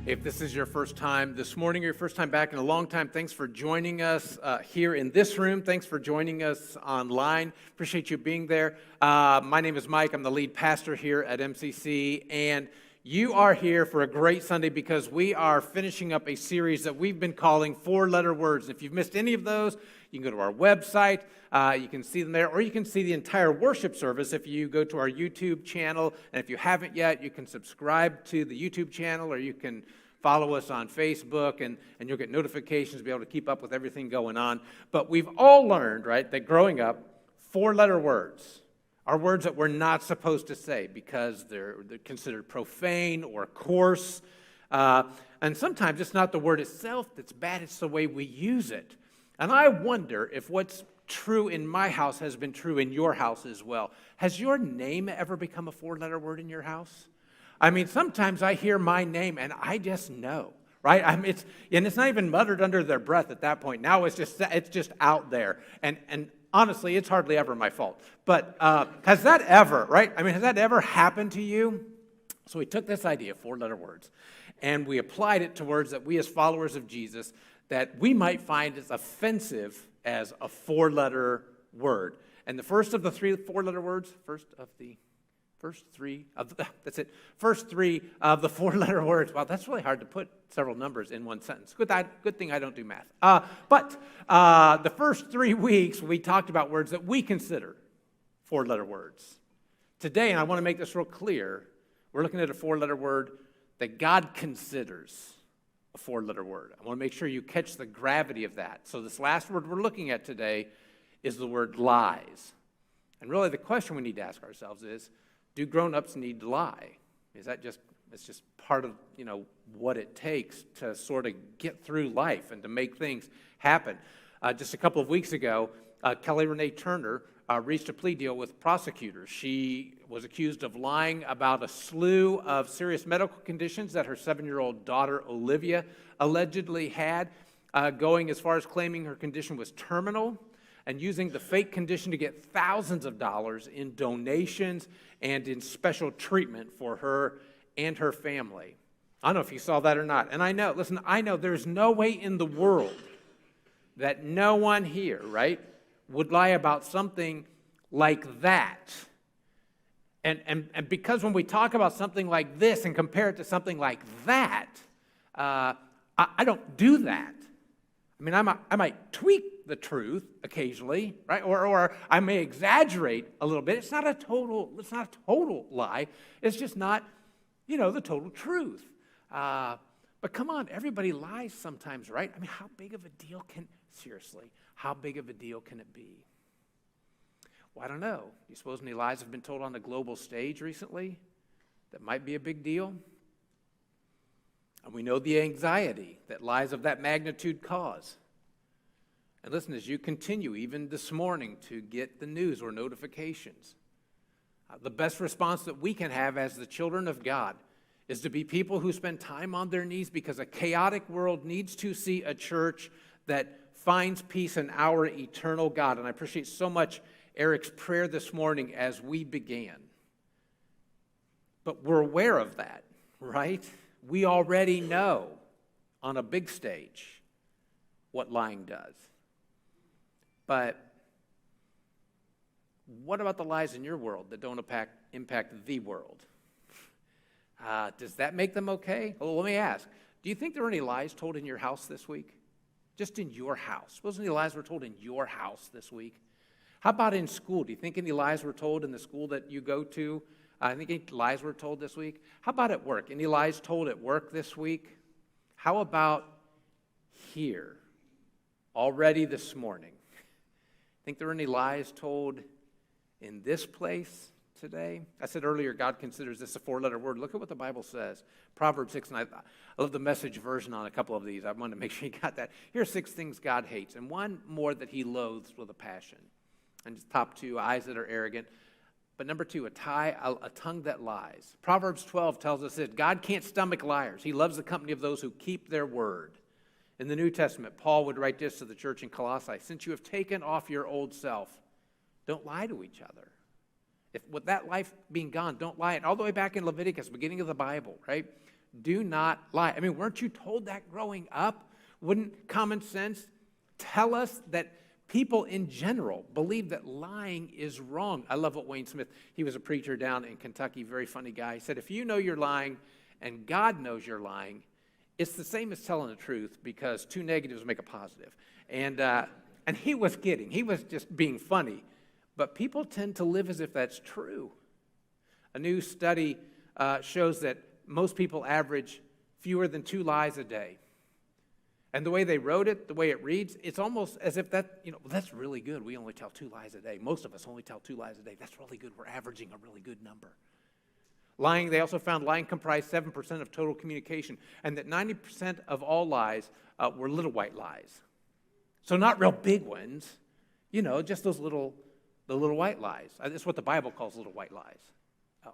If this is your first time this morning or your first time back in a long time, thanks for joining us here in this room. Thanks for joining us online. Appreciate you being there. My name is Mike. I'm the lead pastor here at MCC, and you are here for a great Sunday because we are finishing up a series that we've been calling Four-Letter Words. If you've missed any of those, you can go to our website. You can see them there, or you can see the entire worship service if you go to our YouTube channel. And if you haven't yet, you can subscribe to the YouTube channel, or you can follow us on Facebook, and you'll get notifications to be able to keep up with everything going on. But we've all learned, right, that growing up, four-letter words are words that we're not supposed to say because they're considered profane or coarse. And sometimes it's not the word itself that's bad, it's the way we use it. And I wonder if what's true in my house has been true in your house as well. Has your name ever become a four-letter word in your house? I mean, sometimes I hear my name and I just know, right? It's not even muttered under their breath at that point. Now it's just out there. And honestly, it's hardly ever my fault. But has that ever, right? I mean, has that ever happened to you? So we took this idea, four-letter words, and we applied it to words that we as followers of Jesus that we might find as offensive as a four-letter word. And the first of the three four-letter words, first three of the four-letter words. Wow, that's really hard to put several numbers in one sentence. Good thing I don't do math. But the first 3 weeks, we talked about words that we consider four-letter words. Today, and I want to make this real clear, we're looking at a four-letter word that God considers a four-letter word. I want to make sure you catch the gravity of that. So this last word we're looking at today is the word lies. And really the question we need to ask ourselves is, do grown-ups need to lie? It's just part of, what it takes to sort of get through life and to make things happen. Just a couple of weeks ago, Kelly Renee Turner reached a plea deal with prosecutors. She was accused of lying about a slew of serious medical conditions that her 7-year-old daughter, Olivia, allegedly had, going as far as claiming her condition was terminal and using the fake condition to get thousands of dollars in donations and in special treatment for her and her family. I don't know if you saw that or not. And I know there's no way in the world that no one here, right, would lie about something like that. And because when we talk about something like this and compare it to something like that, I don't do that. I mean, I might tweak the truth occasionally, right? Or I may exaggerate a little bit. It's not a total lie. It's just not, the total truth. But come on, everybody lies sometimes, right? I mean, how big of a deal can it be? Well, I don't know. Do you suppose any lies have been told on the global stage recently that might be a big deal? And we know the anxiety that lies of that magnitude cause. And listen, as you continue, even this morning, to get the news or notifications, the best response that we can have as the children of God is to be people who spend time on their knees because a chaotic world needs to see a church that finds peace in our eternal God. And I appreciate so much Eric's prayer this morning as we began. But we're aware of that, right? We already know on a big stage what lying does. But what about the lies in your world that don't impact the world? Does that make them okay? Well, let me ask. Do you think there were any lies told in your house this week? Just in your house. Suppose any lies were told in your house this week? How about in school? Do you think any lies were told in the school that you go to? I think any lies were told this week. How about at work? Any lies told at work this week? How about here? Already this morning. Think there were any lies told in this place today? I said earlier, God considers this a four-letter word. Look at what the Bible says. Proverbs 6, and I love the Message version on a couple of these. I wanted to make sure you got that. Here are 6 things God hates, and one more that he loathes with a passion. And just top 2, eyes that are arrogant. But number 2, a tongue that lies. Proverbs 12 tells us that God can't stomach liars. He loves the company of those who keep their word. In the New Testament, Paul would write this to the church in Colossae: since you have taken off your old self, don't lie to each other. If with that life being gone, don't lie. And all the way back in Leviticus, beginning of the Bible, right? do not lie. I mean, weren't you told that growing up? Wouldn't common sense tell us that people in general believe that lying is wrong? I love what Wayne Smith, he was a preacher down in Kentucky, very funny guy. He said, if you know you're lying and God knows you're lying, it's the same as telling the truth because two negatives make a positive. And he was kidding. He was just being funny. But people tend to live as if that's true. A new study shows that most people average fewer than 2 lies a day. And the way they wrote it, the way it reads, it's almost as if that's really good. We only tell 2 lies a day. Most of us only tell 2 lies a day. That's really good. We're averaging a really good number. Lying, they also found lying comprised 7% of total communication, and that 90% of all lies were little white lies. So not real big ones, just the little white lies. That's what the Bible calls little white lies. Oh,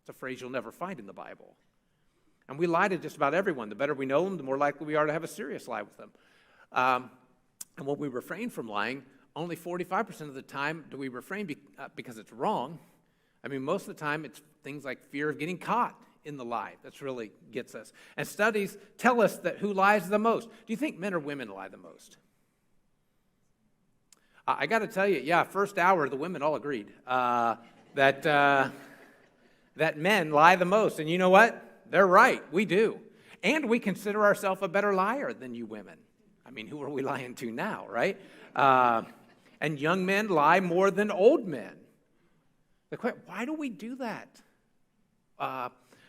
it's a phrase you'll never find in the Bible. And we lie to just about everyone. The better we know them, the more likely we are to have a serious lie with them. And when we refrain from lying, only 45% of the time do we refrain because it's wrong. I mean, most of the time it's things like fear of getting caught in the lie that's really gets us. And studies tell us that who lies the most. Do you think men or women lie the most? I got to tell you, first hour, the women all agreed that men lie the most. And you know what? They're right. We do. And we consider ourselves a better liar than you women. I mean, who are we lying to now, right? And young men lie more than old men. Why do we do that?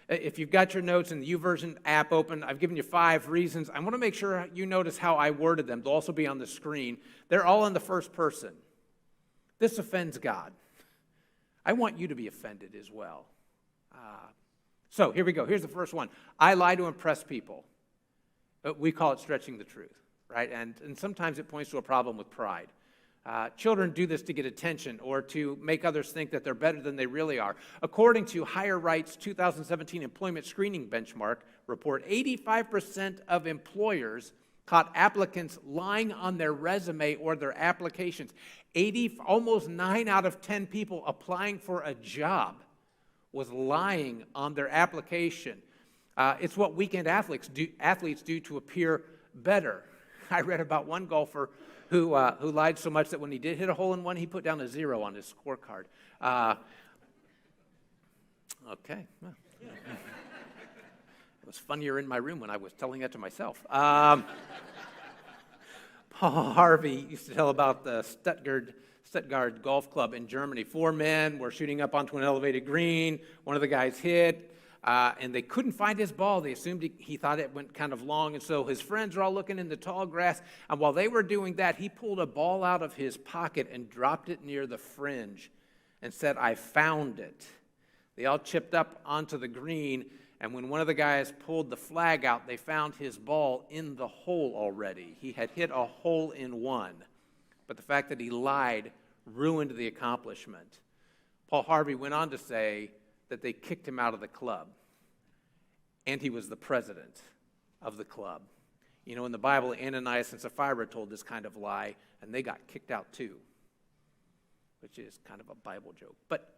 If you've got your notes in the YouVersion app open, I've given you 5 reasons. I want to make sure you notice how I worded them. They'll also be on the screen. They're all in the first person. This offends God. I want you to be offended as well. So here we go. Here's the first one. I lie to impress people. We call it stretching the truth, right? And sometimes it points to a problem with pride. Children do this to get attention or to make others think that they're better than they really are. According to HireRight's 2017 employment screening benchmark report, 85% of employers caught applicants lying on their resume or their applications. Almost 9 out of 10 people applying for a job was lying on their application. It's what weekend athletes do to appear better. I read about one golfer who lied so much that when he did hit a hole-in-one, he put down a 0 on his scorecard. Okay. Well, it was funnier in my room when I was telling that to myself. Paul Harvey used to tell about the Stuttgart Golf Club in Germany. 4 men were shooting up onto an elevated green. One of the guys hit, and they couldn't find his ball. They assumed he thought it went kind of long, and so his friends were all looking in the tall grass, and while they were doing that, he pulled a ball out of his pocket and dropped it near the fringe and said, "I found it." They all chipped up onto the green, and when one of the guys pulled the flag out, they found his ball in the hole already. He had hit a hole-in-one, but the fact that he lied ruined the accomplishment. Paul Harvey went on to say that they kicked him out of the club, and he was the president of the club. You know, in the Bible, Ananias and Sapphira told this kind of lie, and they got kicked out too, which is kind of a Bible joke. But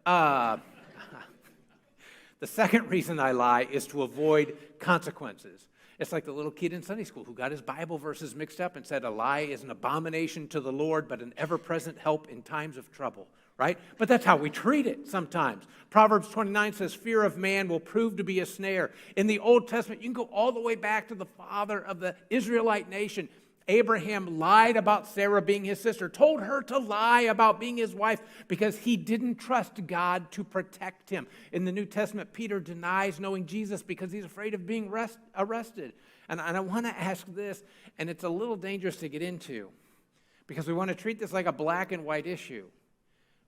the second reason I lie is to avoid consequences. It's like the little kid in Sunday school who got his Bible verses mixed up and said a lie is an abomination to the Lord, but an ever-present help in times of trouble, right? But that's how we treat it sometimes. Proverbs 29 says, fear of man will prove to be a snare. In the Old Testament, you can go all the way back to the father of the Israelite nation. Abraham lied about Sarah being his sister, told her to lie about being his wife because he didn't trust God to protect him. In the New Testament, Peter denies knowing Jesus because he's afraid of being arrested. And I want to ask this, and it's a little dangerous to get into because we want to treat this like a black and white issue.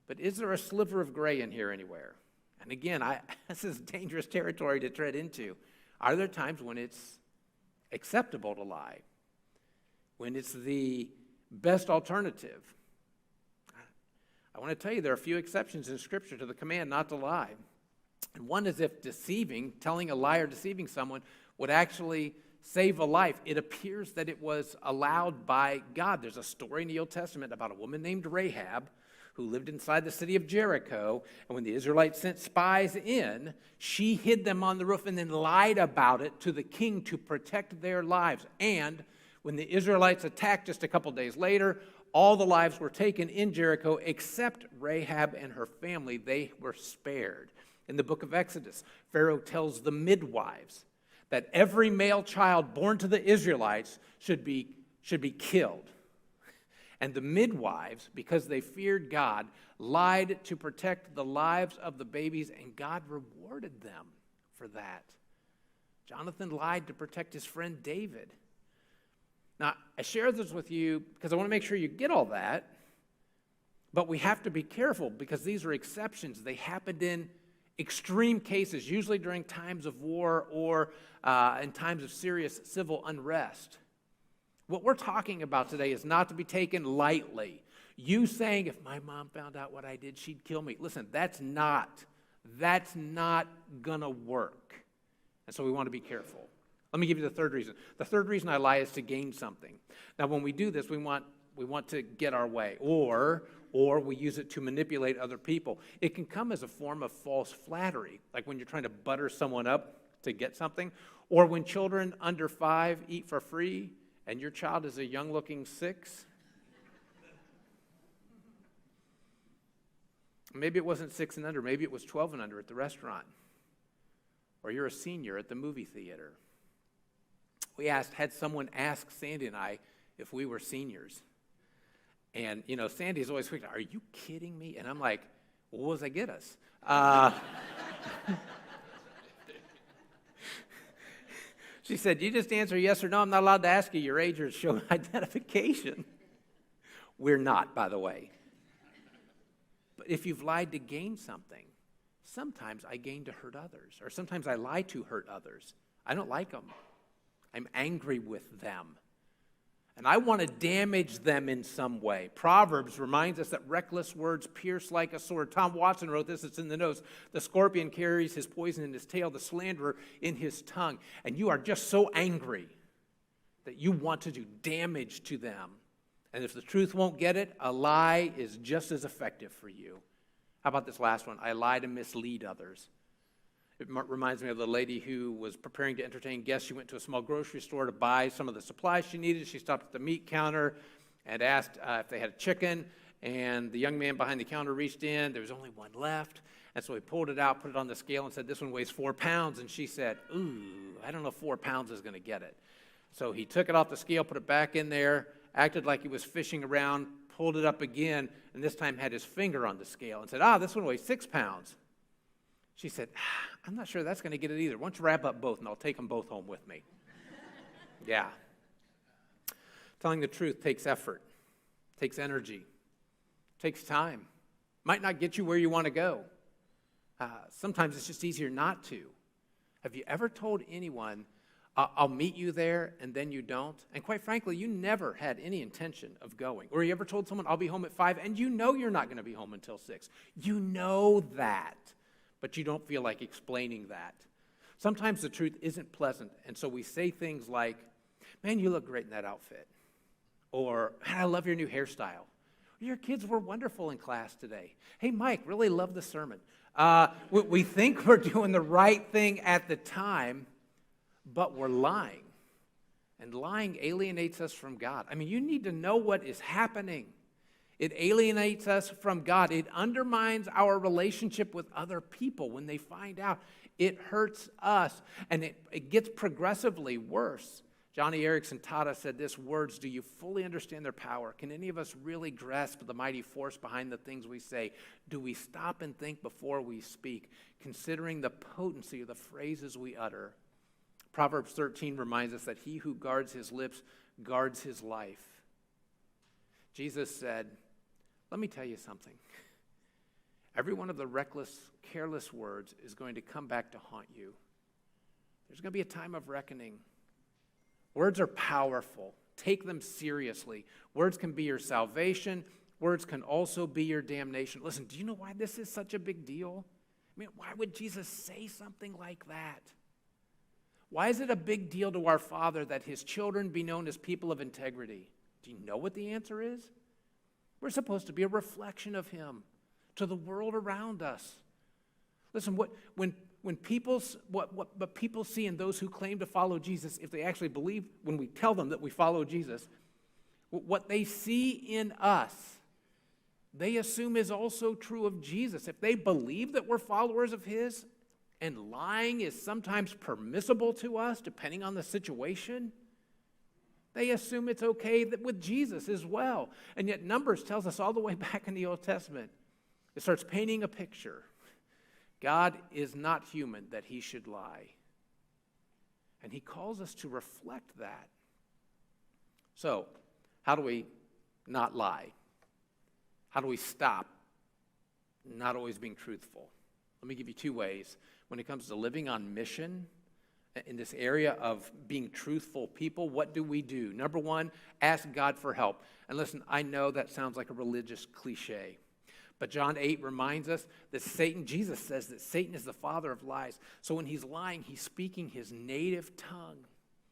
But is there a sliver of gray in here anywhere? And again, this is dangerous territory to tread into. Are there times when it's acceptable to lie? When it's the best alternative? I want to tell you there are a few exceptions in Scripture to the command not to lie. And one is if telling a lie or deceiving someone would actually save a life. It appears that it was allowed by God. There's a story in the Old Testament about a woman named Rahab who lived inside the city of Jericho. And when the Israelites sent spies in, she hid them on the roof and then lied about it to the king to protect their lives. And when the Israelites attacked just a couple days later, all the lives were taken in Jericho except Rahab and her family. They were spared. In the book of Exodus, Pharaoh tells the midwives that every male child born to the Israelites should be killed. And the midwives, because they feared God, lied to protect the lives of the babies, and God rewarded them for that. Jonathan lied to protect his friend David. Now, I share this with you because I want to make sure you get all that, but we have to be careful because these are exceptions. They happened in extreme cases, usually during times of war or in times of serious civil unrest. What we're talking about today is not to be taken lightly. You saying, if my mom found out what I did, she'd kill me. Listen, that's not going to work. And so we want to be careful. Let me give you the third reason. The third reason I lie is to gain something. Now, when we do this, we want to get our way, or we use it to manipulate other people. It can come as a form of false flattery, like when you're trying to butter someone up to get something, or when children under 5 eat for free, and your child is a young-looking 6? Maybe it wasn't 6 and under. Maybe it was 12 and under at the restaurant. Or you're a senior at the movie theater. Had someone ask Sandy and I if we were seniors. And, Sandy's always quick, are you kidding me? And I'm like, well, what does that get us? She said, you just answer yes or no. I'm not allowed to ask you your age or show identification. We're not, by the way. But if you've lied to gain something, sometimes I gain to hurt others, or sometimes I lie to hurt others. I don't like them. I'm angry with them. And I want to damage them in some way. Proverbs reminds us that reckless words pierce like a sword. Tom Watson wrote this, it's in the notes. The scorpion carries his poison in his tail, the slanderer in his tongue. And you are just so angry that you want to do damage to them. And if the truth won't get it, a lie is just as effective for you. How about this last one? I lie to mislead others. It reminds me of the lady who was preparing to entertain guests. She went to a small grocery store to buy some of the supplies she needed. She stopped at the meat counter and asked if they had a chicken. And the young man behind the counter reached in. There was only one left. And so he pulled it out, put it on the scale, and said, this one weighs 4 pounds. And she said, ooh, I don't know if 4 pounds is going to get it. So he took it off the scale, put it back in there, acted like he was fishing around, pulled it up again, and this time had his finger on the scale and said, this one weighs 6 pounds. She said, I'm not sure that's going to get it either. Why don't you wrap up both, and I'll take them both home with me. Yeah. Telling the truth takes effort, takes energy, takes time. Might not get you where you want to go. Sometimes it's just easier not to. Have you ever told anyone, I'll meet you there, and then you don't? And quite frankly, you never had any intention of going. Or you ever told someone, I'll be home at 5, and you know you're not going to be home until 6. You know that. But you don't feel like explaining that. Sometimes the truth isn't pleasant, and so we say things like, man, you look great in that outfit. Or, man, I love your new hairstyle. Your kids were wonderful in class today. Hey, Mike, really love the sermon. We think we're doing the right thing at the time, but we're lying. And lying alienates us from God. I mean, you need to know what is happening. It alienates us from God. It undermines our relationship with other people when they find out. It hurts us, and it gets progressively worse. Johnny Erickson Tata said this, words, do you fully understand their power? Can any of us really grasp the mighty force behind the things we say? Do we stop and think before we speak, considering the potency of the phrases we utter? Proverbs 13 reminds us that he who guards his lips guards his life. Jesus said, let me tell you something. Every one of the reckless, careless words is going to come back to haunt you. There's going to be a time of reckoning. Words are powerful. Take them seriously. Words can be your salvation. Words can also be your damnation. Listen, do you know why this is such a big deal? I mean, why would Jesus say something like that? Why is it a big deal to our Father that his children be known as people of integrity? Do you know what the answer is? We're supposed to be a reflection of him to the world around us. Listen, what people see in those who claim to follow Jesus, if they actually believe, when we tell them that we follow Jesus, what they see in us, they assume is also true of Jesus. If they believe that we're followers of his, and lying is sometimes permissible to us, depending on the situation, they assume it's okay with Jesus as well. And yet Numbers tells us all the way back in the Old Testament, it starts painting a picture. God is not human that he should lie. And he calls us to reflect that. So, how do we not lie? How do we stop not always being truthful? Let me give you two ways. When it comes to living on mission, in this area of being truthful people, what do we do? Number one, ask God for help. And listen, I know that sounds like a religious cliche, but John 8 reminds us that Jesus says that Satan is the father of lies. So when he's lying, he's speaking his native tongue.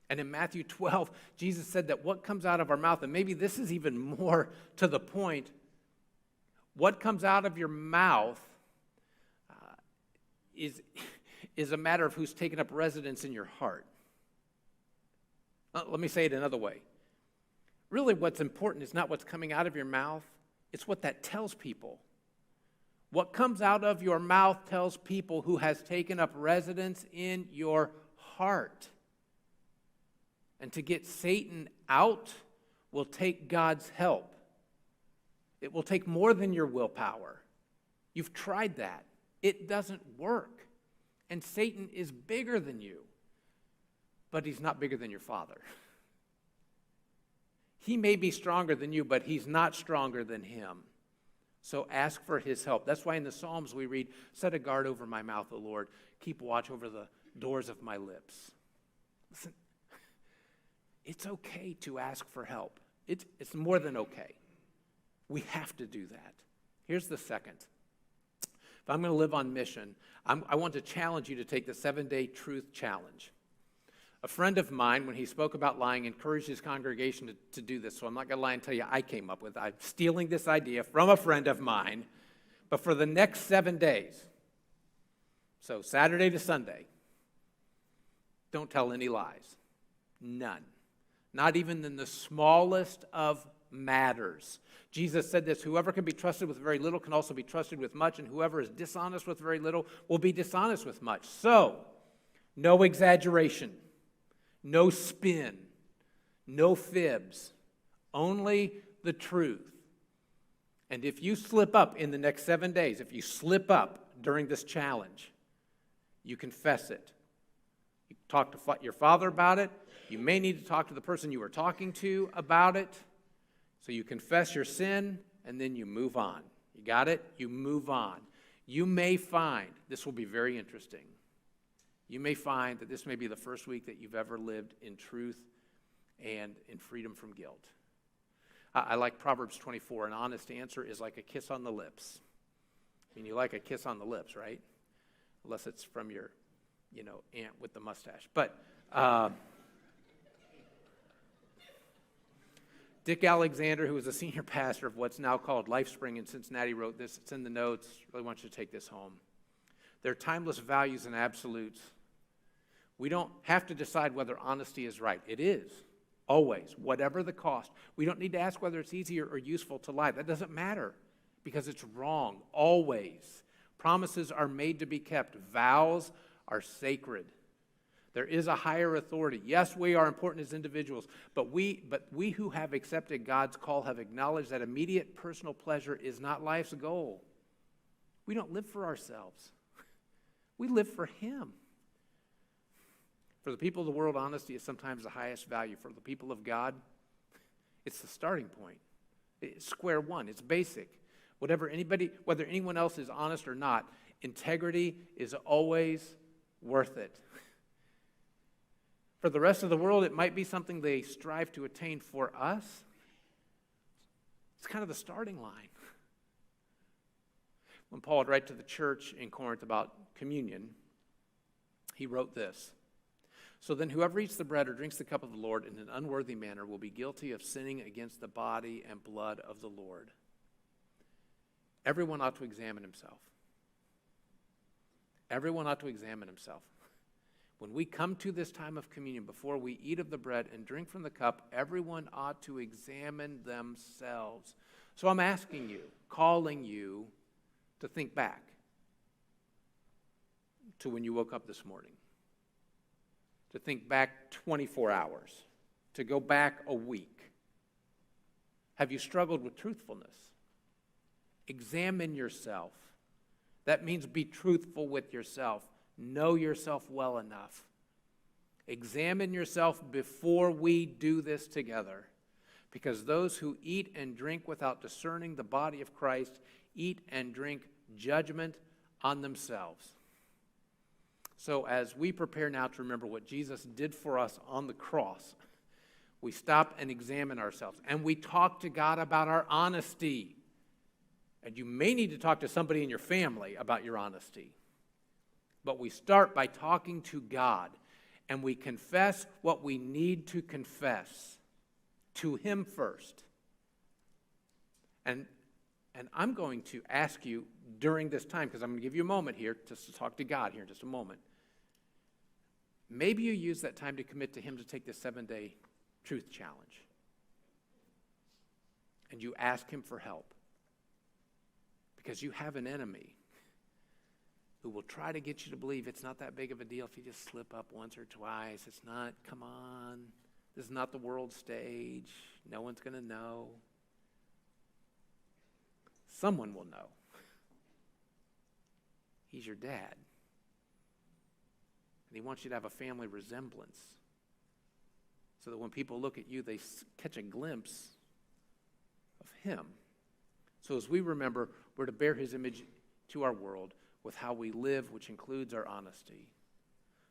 And in Matthew 12, Jesus said that what comes out of our mouth, and maybe this is even more to the point, what comes out of your mouth is a matter of who's taken up residence in your heart. Let me say it another way. Really, what's important is not what's coming out of your mouth, it's what that tells people. What comes out of your mouth tells people who has taken up residence in your heart. And to get Satan out will take God's help. It will take more than your willpower. You've tried that. It doesn't work. And Satan is bigger than you, but he's not bigger than your Father. He may be stronger than you, but he's not stronger than him. So ask for his help. That's why in the Psalms we read, set a guard over my mouth, O Lord. Keep watch over the doors of my lips. Listen, it's okay to ask for help. It's more than okay. We have to do that. Here's the second. If I'm going to live on mission, I want to challenge you to take the 7-day truth challenge. A friend of mine, when he spoke about lying, encouraged his congregation to do this. So I'm not going to lie and tell you I came up with it. I'm stealing this idea from a friend of mine. But for the next 7 days, so Saturday to Sunday, don't tell any lies. None. Not even in the smallest of matters. Jesus said this, whoever can be trusted with very little can also be trusted with much, and whoever is dishonest with very little will be dishonest with much. So, no exaggeration, no spin, no fibs, only the truth. And if you slip up in the next 7 days, if you slip up during this challenge, you confess it. You talk to your father about it. You may need to talk to the person you were talking to about it. So you confess your sin, and then you move on. You got it? You move on. You may find, this will be very interesting, you may find that this may be the first week that you've ever lived in truth and in freedom from guilt. I like Proverbs 24. An honest answer is like a kiss on the lips. I mean, you like a kiss on the lips, right? Unless it's from your, aunt with the mustache. But Dick Alexander, who was a senior pastor of what's now called LifeSpring in Cincinnati, wrote this. It's in the notes. Really want you to take this home. They're timeless values and absolutes. We don't have to decide whether honesty is right. It is, always, whatever the cost. We don't need to ask whether it's easier or useful to lie. That doesn't matter because it's wrong, always. Promises are made to be kept. Vows are sacred. There is a higher authority. Yes, we are important as individuals, but we who have accepted God's call have acknowledged that immediate personal pleasure is not life's goal. We don't live for ourselves. We live for him. For the people of the world, honesty is sometimes the highest value. For the people of God, it's the starting point. It's square one. It's basic. Whether anyone else is honest or not, integrity is always worth it. For the rest of the world, it might be something they strive to attain. For us, it's kind of the starting line. When Paul would write to the church in Corinth about communion, he wrote this. So then whoever eats the bread or drinks the cup of the Lord in an unworthy manner will be guilty of sinning against the body and blood of the Lord. everyone ought to examine himself. Everyone ought to examine himself. When we come to this time of communion, before we eat of the bread and drink from the cup, everyone ought to examine themselves. So I'm asking you, calling you to think back to when you woke up this morning, to think back 24 hours, to go back a week. Have you struggled with truthfulness? Examine yourself. That means be truthful with yourself. Know yourself well enough. Examine yourself before we do this together. Because those who eat and drink without discerning the body of Christ eat and drink judgment on themselves. So as we prepare now to remember what Jesus did for us on the cross, we stop and examine ourselves. And we talk to God about our honesty. And you may need to talk to somebody in your family about your honesty. But we start by talking to God. And we confess what we need to confess to Him first. And I'm going to ask you during this time, because I'm going to give you a moment here to talk to God here in just a moment. Maybe you use that time to commit to Him to take this 7-day truth challenge. And you ask Him for help. Because you have an enemy who will try to get you to believe it's not that big of a deal if you just slip up once or twice. It's not, come on, this is not the world stage. No one's going to know. Someone will know. He's your dad. And He wants you to have a family resemblance so that when people look at you, they catch a glimpse of Him. So as we remember, we're to bear His image to our world with how we live, which includes our honesty.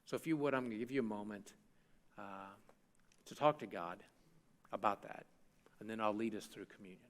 So if you would, I'm going to give you a moment to talk to God about that, and then I'll lead us through communion.